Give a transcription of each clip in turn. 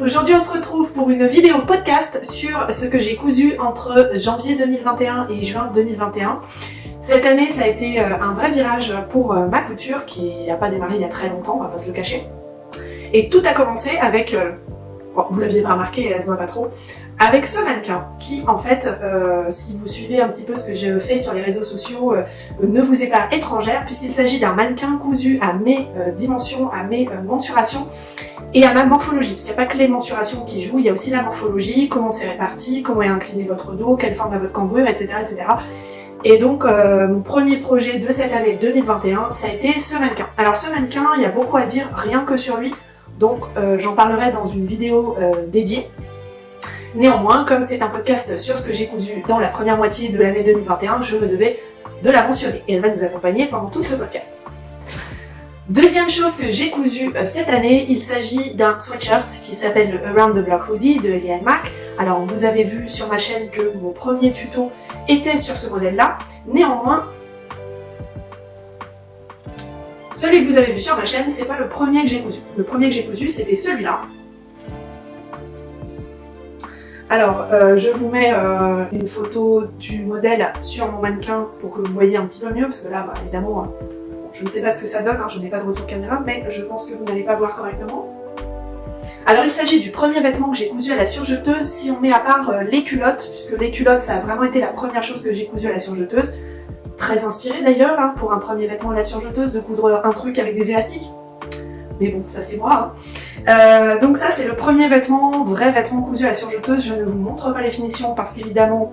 Aujourd'hui on se retrouve pour une vidéo podcast sur ce que j'ai cousu entre janvier 2021 et juin 2021. Cette année ça a été un vrai virage pour ma couture qui n'a pas démarré il y a très longtemps, on va pas se le cacher. Et tout a commencé avec, bon, vous l'aviez pas remarqué, elle se voit pas trop, avec ce mannequin qui en fait, si vous suivez un petit peu ce que je fais sur les réseaux sociaux, ne vous est pas étrangère puisqu'il s'agit d'un mannequin cousu à mes dimensions, à mes mensurations et à ma morphologie, parce qu'il n'y a pas que les mensurations qui jouent, il y a aussi la morphologie, comment c'est réparti, comment est incliné votre dos, quelle forme a votre cambrure, etc. etc. Et donc mon premier projet de cette année 2021, ça a été ce mannequin. Alors ce mannequin, il y a beaucoup à dire rien que sur lui, donc j'en parlerai dans une vidéo dédiée. Néanmoins, comme c'est un podcast sur ce que j'ai cousu dans la première moitié de l'année 2021, je me devais de la mentionner et elle va nous accompagner pendant tout ce podcast. Deuxième chose que j'ai cousu cette année, il s'agit d'un sweatshirt qui s'appelle le Around the Block Hoodie de Eliane Mac. Alors vous avez vu sur ma chaîne que mon premier tuto était sur ce modèle-là. Néanmoins, celui que vous avez vu sur ma chaîne, c'est pas le premier que j'ai cousu. Le premier que j'ai cousu, c'était celui-là. Alors, je vous mets une photo du modèle sur mon mannequin pour que vous voyez un petit peu mieux, parce que là, bah, évidemment, je ne sais pas ce que ça donne, hein, je n'ai pas de retour caméra, mais je pense que vous n'allez pas voir correctement. Alors, il s'agit du premier vêtement que j'ai cousu à la surjeteuse, si on met à part les culottes, puisque les culottes, ça a vraiment été la première chose que j'ai cousu à la surjeteuse. Très inspiré d'ailleurs, hein, pour un premier vêtement à la surjeteuse, de coudre un truc avec des élastiques. Mais bon, ça c'est moi. Hein. Donc ça c'est le premier vêtement, vrai vêtement cousu à la surjeteuse. Je ne vous montre pas les finitions parce qu'évidemment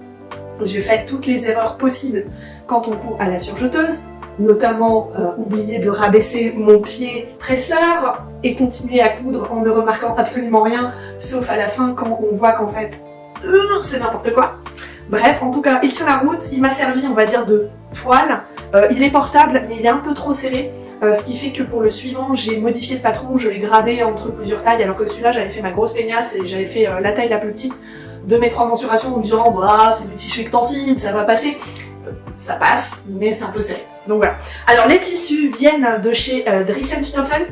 j'ai fait toutes les erreurs possibles quand on coud à la surjeteuse, notamment oublier de rabaisser mon pied presseur et continuer à coudre en ne remarquant absolument rien, sauf à la fin quand on voit qu'en fait c'est n'importe quoi. Bref, en tout cas il tient la route, il m'a servi on va dire de toile. Il est portable mais il est un peu trop serré. Ce qui fait que pour le suivant, j'ai modifié le patron, je l'ai gradé entre plusieurs tailles, alors que celui-là, j'avais fait ma grosse feignasse et j'avais fait la taille la plus petite de mes 3 mensurations en me disant bah c'est du tissu extensible, ça va passer. Ça passe, mais c'est un peu serré. Donc voilà. Alors les tissus viennent de chez Dries & Stoffen.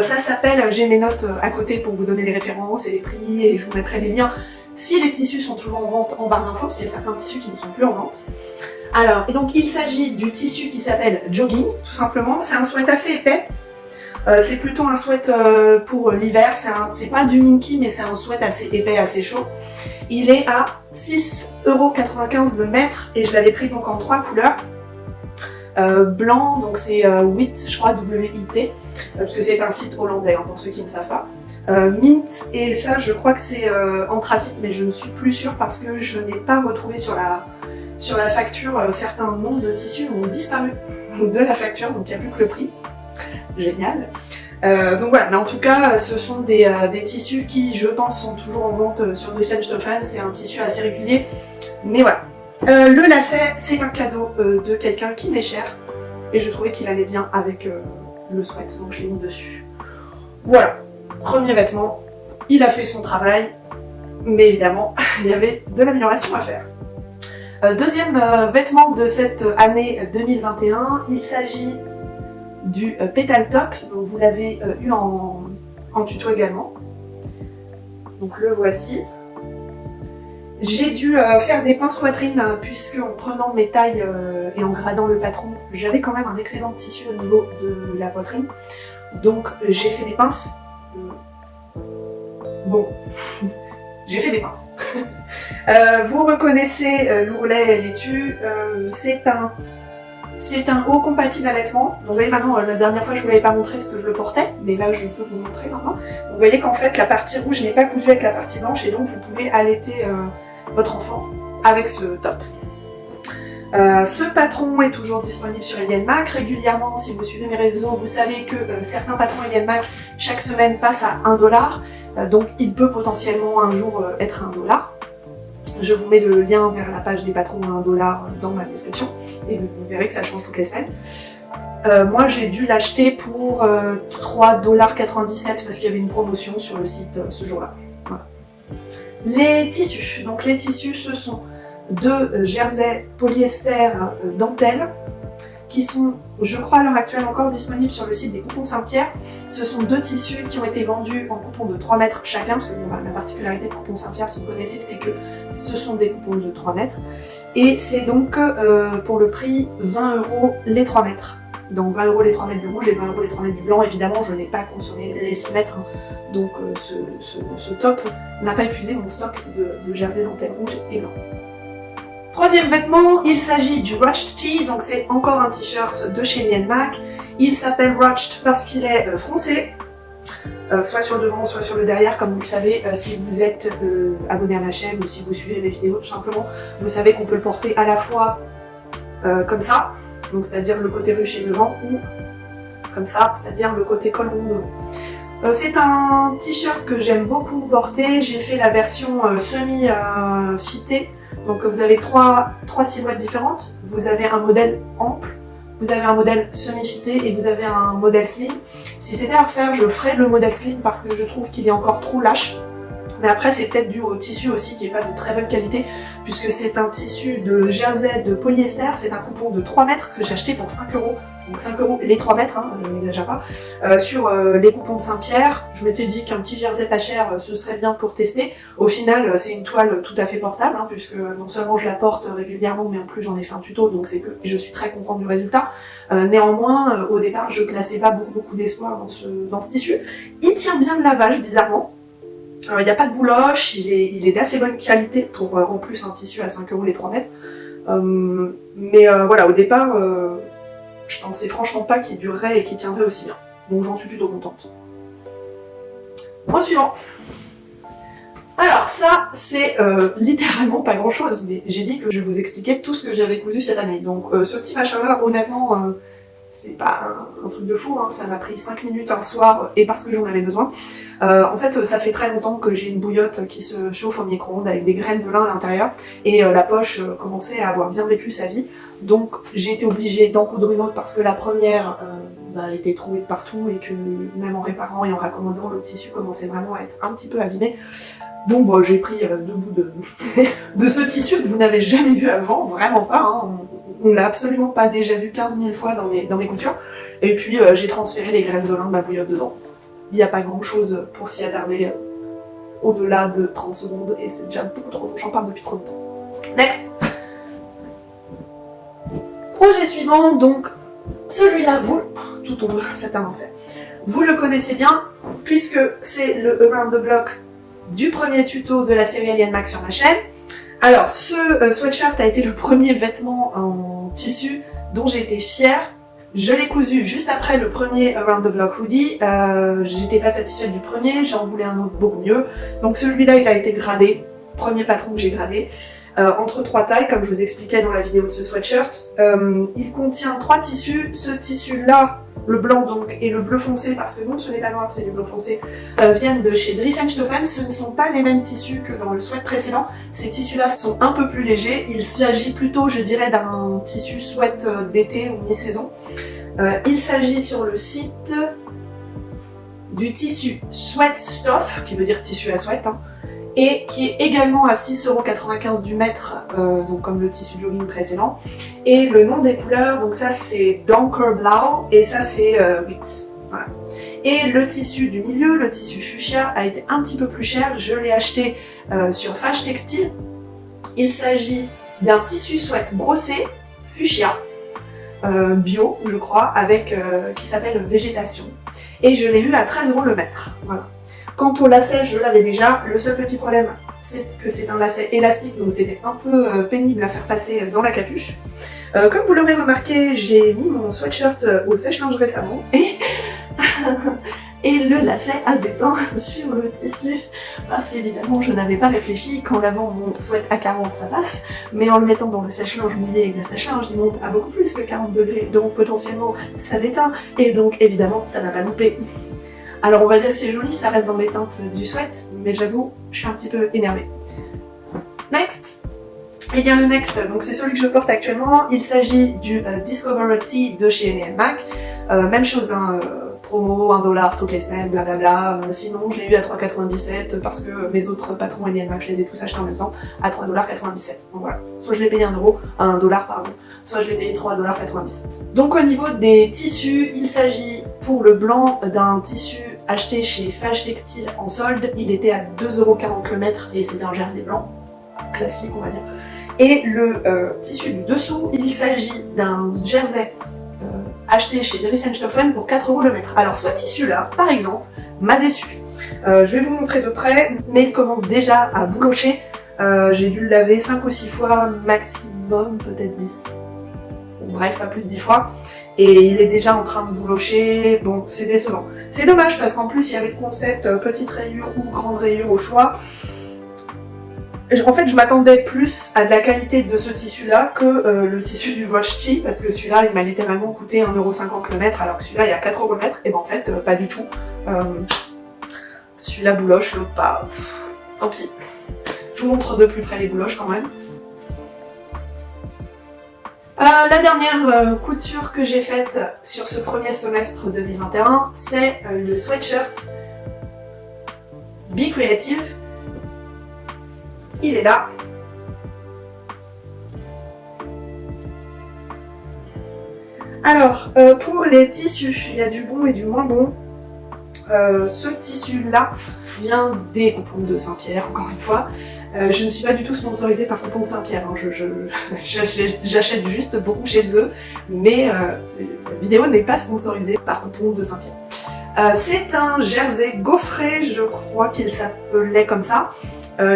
Ça s'appelle, j'ai mes notes à côté pour vous donner les références et les prix et je vous mettrai les liens si les tissus sont toujours en vente en barre d'infos, parce qu'il y a certains tissus qui ne sont plus en vente. Alors, et donc il s'agit du tissu qui s'appelle Jogging, tout simplement. C'est un sweat assez épais. C'est plutôt un sweat pour l'hiver. C'est pas du minky, mais c'est un sweat assez épais, assez chaud. Il est à 6,95€ le mètre et je l'avais pris donc en 3 couleurs. Blanc, donc c'est WIT, je crois, W-I-T, parce que c'est un site hollandais, hein, pour ceux qui ne savent pas. Mint, et ça je crois que c'est anthracite, mais je ne suis plus sûre parce que je n'ai pas retrouvé sur la facture, certains noms de tissus ont disparu de la facture, donc il n'y a plus que le prix. Génial. Donc voilà, mais en tout cas, ce sont des tissus qui, je pense, sont toujours en vente sur Dries & Stoffen. C'est un tissu assez régulier, mais voilà. Le lacet, c'est un cadeau de quelqu'un qui m'est cher, et je trouvais qu'il allait bien avec le sweat, donc je l'ai mis dessus. Voilà, premier vêtement, il a fait son travail, mais évidemment, il y avait de l'amélioration à faire. Deuxième vêtement de cette année 2021, il s'agit du Petal Top, donc vous l'avez eu en tuto également. Donc le voici. J'ai dû faire des pinces poitrine puisque en prenant mes tailles et en gradant le patron, j'avais quand même un excédent de tissu au niveau de la poitrine. Donc j'ai fait des pinces. Bon. J'ai fait des pinces. Vous reconnaissez l'ourlet laitue, c'est un haut compatible allaitement. Donc vous voyez maintenant, la dernière fois je vous l'avais pas montré parce que je le portais, mais là je peux vous montrer maintenant. Donc, vous voyez qu'en fait la partie rouge n'est pas cousue avec la partie blanche et donc vous pouvez allaiter votre enfant avec ce top. Ce patron est toujours disponible sur Eliane Mac. Régulièrement, si vous suivez mes réseaux, vous savez que certains patrons Eliane Mac chaque semaine passent à 1$. Donc il peut potentiellement un jour être 1$. Je vous mets le lien vers la page des patrons à 1$ dans ma description et vous verrez que ça change toutes les semaines. Moi j'ai dû l'acheter pour 3,97$ parce qu'il y avait une promotion sur le site ce jour-là. Voilà. Les tissus. Donc les tissus ce sont 2 jerseys polyester dentelle qui sont, je crois à l'heure actuelle, encore disponibles sur le site des Coupons Saint-Pierre. Ce sont 2 tissus qui ont été vendus en coupons de 3 mètres chacun, parce que la particularité de Coupons Saint-Pierre, si vous connaissez, c'est que ce sont des coupons de 3 mètres. Et c'est donc pour le prix 20 € les 3 mètres. Donc 20 € les 3 mètres du rouge et 20 € les 3 mètres du blanc. Évidemment, je n'ai pas consommé les 6 mètres, hein. Donc ce top n'a pas épuisé mon stock de jersey dentelle rouge et blanc. Troisième vêtement, il s'agit du Ruched Tee, donc c'est encore un t-shirt de chez Lee & Mac. Il s'appelle Ruched parce qu'il est froncé, soit sur le devant, soit sur le derrière, comme vous le savez, si vous êtes abonné à ma chaîne ou si vous suivez mes vidéos tout simplement, vous savez qu'on peut le porter à la fois comme ça, donc c'est-à-dire le côté ruché devant, ou comme ça, c'est-à-dire le côté col rond devant. C'est un t-shirt que j'aime beaucoup porter, j'ai fait la version semi-fitée. Donc vous avez trois silhouettes différentes, vous avez un modèle ample, vous avez un modèle semi-fité et vous avez un modèle slim. Si c'était à refaire, je ferais le modèle slim parce que je trouve qu'il est encore trop lâche. Mais après c'est peut-être dû au tissu aussi qui n'est pas de très bonne qualité, puisque c'est un tissu de jersey de polyester, c'est un coupon de 3 mètres que j'ai acheté pour 5 €. Donc 5 € les 3 mètres, hein, je n'exagère pas, sur les coupons de Saint-Pierre. Je m'étais dit qu'un petit jersey pas cher, ce serait bien pour tester. Au final, c'est une toile tout à fait portable, hein, puisque non seulement je la porte régulièrement, mais en plus j'en ai fait un tuto, donc c'est que je suis très contente du résultat. Néanmoins, au départ, je plaçais pas beaucoup d'espoir dans ce tissu. Il tient bien le lavage, bizarrement. Il n'y a pas de bouloche, il est d'assez bonne qualité pour en plus un tissu à 5 € les 3 mètres. Mais voilà, au départ... je pensais franchement pas qu'il durerait et qu'il tiendrait aussi bien. Donc j'en suis plutôt contente. Point suivant. Alors ça, c'est littéralement pas grand chose, mais j'ai dit que je vous expliquais tout ce que j'avais cousu cette année. Donc ce petit machin là, honnêtement, c'est pas un truc de fou, hein. Ça m'a pris 5 minutes un soir et parce que j'en avais besoin. En fait, ça fait très longtemps que j'ai une bouillotte qui se chauffe au micro-ondes avec des graines de lin à l'intérieur et la poche commençait à avoir bien vécu sa vie. Donc j'ai été obligée d'en coudre une autre parce que la première était trouvée de partout et que même en réparant et en raccommodant, le tissu commençait vraiment à être un petit peu abîmé. Donc bon, j'ai pris 2 bouts de ce tissu que vous n'avez jamais vu avant, vraiment pas, hein. On l'a absolument pas déjà vu 15 000 fois dans mes coutures. Et puis j'ai transféré les graines de lin de ma bouillotte dedans. Il n'y a pas grand chose pour s'y attarder au-delà de 30 secondes et c'est déjà beaucoup trop long, j'en parle depuis trop longtemps. Next. Projet suivant, donc celui-là, tout tombe, c'est un enfer. Vous le connaissez bien, puisque c'est le Around the Block du premier tuto de la série Lee & Mac sur ma chaîne. Alors, ce sweatshirt a été le premier vêtement en tissu dont j'ai été fière. Je l'ai cousu juste après le premier Around the Block hoodie. J'étais pas satisfaite du premier, j'en voulais un autre beaucoup mieux. Donc celui-là, il a été gradé, premier patron que j'ai gradé. Entre 3 tailles, comme je vous expliquais dans la vidéo de ce sweatshirt. Il contient 3 tissus. Ce tissu-là, le blanc donc, et le bleu foncé, parce que non, ce n'est pas noir, c'est du bleu foncé, viennent de chez Dries & Stoffen. Ce ne sont pas les mêmes tissus que dans le sweat précédent. Ces tissus-là sont un peu plus légers. Il s'agit plutôt, je dirais, d'un tissu sweat d'été ou mi-saison. Il s'agit sur le site du tissu Sweat Stuff, qui veut dire tissu à sweat, hein, et qui est également à 6,95 € du mètre, donc comme le tissu jogging précédent. Et le nom des couleurs, donc ça c'est Donkerblau et ça c'est Wix. Voilà. Et le tissu du milieu, le tissu fuchsia, a été un petit peu plus cher. Je l'ai acheté sur Fâche Textile. Il s'agit d'un tissu sweat brossé fuchsia, bio je crois, avec qui s'appelle Végétation. Et je l'ai eu à 13 € le mètre. Voilà. Quant au lacet, je l'avais déjà. Le seul petit problème, c'est que c'est un lacet élastique, donc c'était un peu pénible à faire passer dans la capuche. Comme vous l'aurez remarqué, j'ai mis mon sweatshirt au sèche-linge récemment et le lacet a déteint sur le tissu parce qu'évidemment je n'avais pas réfléchi qu'en lavant mon sweat à 40 ça passe, mais en le mettant dans le sèche-linge mouillé, le sèche-linge il monte à beaucoup plus que 40 degrés, donc potentiellement ça déteint et donc évidemment ça n'a pas loupé. Alors on va dire que c'est joli, ça reste dans les teintes du sweat, mais j'avoue, je suis un petit peu énervée. Next. Et bien le next, donc c'est celui que je porte actuellement, il s'agit du Discover Tee de chez Lee & Mac. Même chose, hein, promo, 1$ toutes les semaines, blablabla. Sinon, je l'ai eu à 3,97 parce que mes autres patrons LVMH, je les ai tous achetés en même temps à 3,97$. Donc voilà. Soit je l'ai payé 1$, pardon, soit je l'ai payé 3,97$. Donc au niveau des tissus, il s'agit pour le blanc d'un tissu acheté chez Fage Textile en solde. Il était à 2,40€ le mètre et c'était un jersey blanc, classique on va dire. Et le tissu du dessous, il s'agit d'un jersey acheté chez Dries & Stoffen pour 4€ le mètre. Alors ce tissu-là, par exemple, m'a déçu. Je vais vous montrer de près, mais il commence déjà à boulocher. J'ai dû le laver 5 ou 6 fois maximum, peut-être 10. Bref, pas plus de 10 fois. Et il est déjà en train de boulocher, bon, c'est décevant. C'est dommage parce qu'en plus, il y avait le concept petite rayure ou grande rayure au choix. En fait, je m'attendais plus à de la qualité de ce tissu-là que le tissu du Watch Tee, parce que celui-là, il m'a littéralement coûté 1,50€ le mètre, alors que celui-là, il y a 4€ le mètre, et ben en fait, pas du tout. Celui-là bouloche, l'autre pas. Tant pis. Je vous montre de plus près les bouloches quand même. La dernière couture que j'ai faite sur ce premier semestre 2021, c'est le sweatshirt Be Creative. Il est là. Alors, pour les tissus, il y a du bon et du moins bon. Ce tissu-là vient des coupons de Saint-Pierre, encore une fois. Je ne suis pas du tout sponsorisée par Coupons de Saint-Pierre, hein. J'achète juste beaucoup chez eux, mais cette vidéo n'est pas sponsorisée par Coupons de Saint-Pierre. C'est un jersey gaufré, je crois qu'il s'appelait comme ça,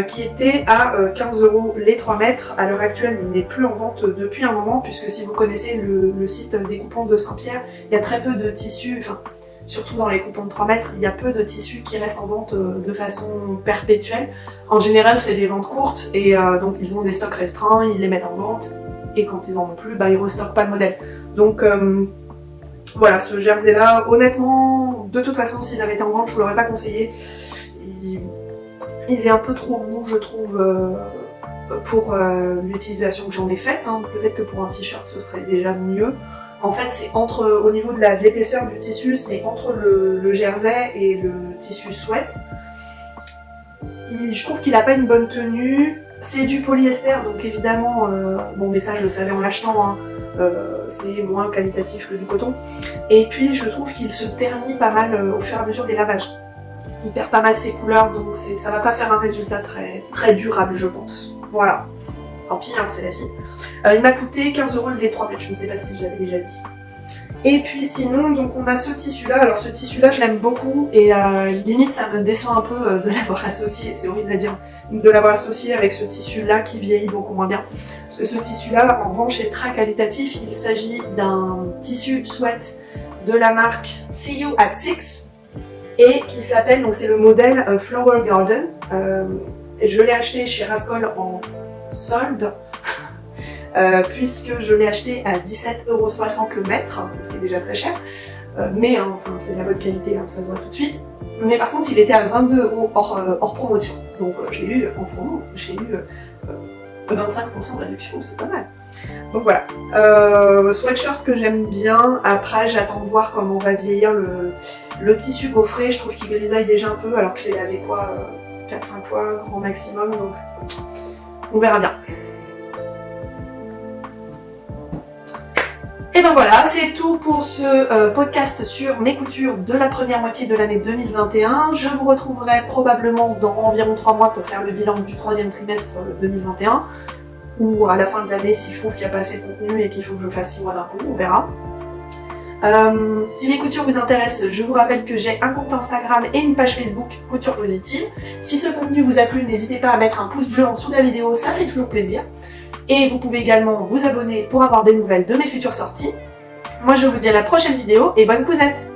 qui était à 15€ les 3 mètres. À l'heure actuelle, il n'est plus en vente depuis un moment, puisque si vous connaissez le site des Coupons de Saint-Pierre, il y a très peu de tissus, enfin, surtout dans les coupons de 3 mètres, il y a peu de tissus qui restent en vente de façon perpétuelle. En général, c'est des ventes courtes, et donc ils ont des stocks restreints, ils les mettent en vente, et quand ils en ont plus, bah, ils restockent pas le modèle. Donc voilà, ce jersey-là, honnêtement, de toute façon, s'il avait été en vente, je vous l'aurais pas conseillé. Il est un peu trop mou, je trouve, pour l'utilisation que j'en ai faite. Hein. Peut-être que pour un t-shirt, ce serait déjà mieux. En fait, c'est entre, au niveau de l'épaisseur du tissu, c'est entre le jersey et le tissu sweat. Je trouve qu'il n'a pas une bonne tenue. C'est du polyester, donc évidemment, bon, mais ça je le savais en l'achetant, hein, c'est moins qualitatif que du coton. Et puis je trouve qu'il se ternit pas mal au fur et à mesure des lavages. Il perd pas mal ses couleurs, donc ça va pas faire un résultat très durable, je pense. Voilà. Tant pis, hein, c'est la vie. Il m'a coûté 15€ les 3 mètres, je ne sais pas si je l'avais déjà dit. Et puis sinon, donc on a ce tissu-là. Alors ce tissu-là, je l'aime beaucoup et limite ça me déçoit un peu de l'avoir associé, c'est horrible à dire, de l'avoir associé avec ce tissu-là qui vieillit beaucoup moins bien. Parce que ce tissu-là, en revanche, est très qualitatif. Il s'agit d'un tissu sweat de la marque See You at 6 et qui s'appelle, donc c'est le modèle Flower Garden. Et je l'ai acheté chez Rascol en solde. Puisque je l'ai acheté à 17,60€ le mètre, ce qui est déjà très cher, mais hein, enfin, c'est de la bonne qualité, hein, ça se voit tout de suite. Mais par contre, il était à 22€ hors promotion, donc je l'ai eu en promo, j'ai eu 25% de réduction, c'est pas mal. Donc voilà, sweatshirt que j'aime bien. Après, j'attends de voir comment va vieillir le tissu gaufré. Je trouve qu'il grisaille déjà un peu, alors que je l'ai lavé quoi, 4-5 fois grand maximum, donc on verra bien. Et ben voilà, c'est tout pour ce podcast sur mes coutures de la première moitié de l'année 2021. Je vous retrouverai probablement dans environ 3 mois pour faire le bilan du 3e trimestre 2021. Ou à la fin de l'année si je trouve qu'il n'y a pas assez de contenu et qu'il faut que je fasse 6 mois d'un coup, on verra. Si mes coutures vous intéressent, je vous rappelle que j'ai un compte Instagram et une page Facebook Couture Positive. Si ce contenu vous a plu, n'hésitez pas à mettre un pouce bleu en dessous de la vidéo, ça fait toujours plaisir. Et vous pouvez également vous abonner pour avoir des nouvelles de mes futures sorties. Moi je vous dis à la prochaine vidéo et bonne cousette!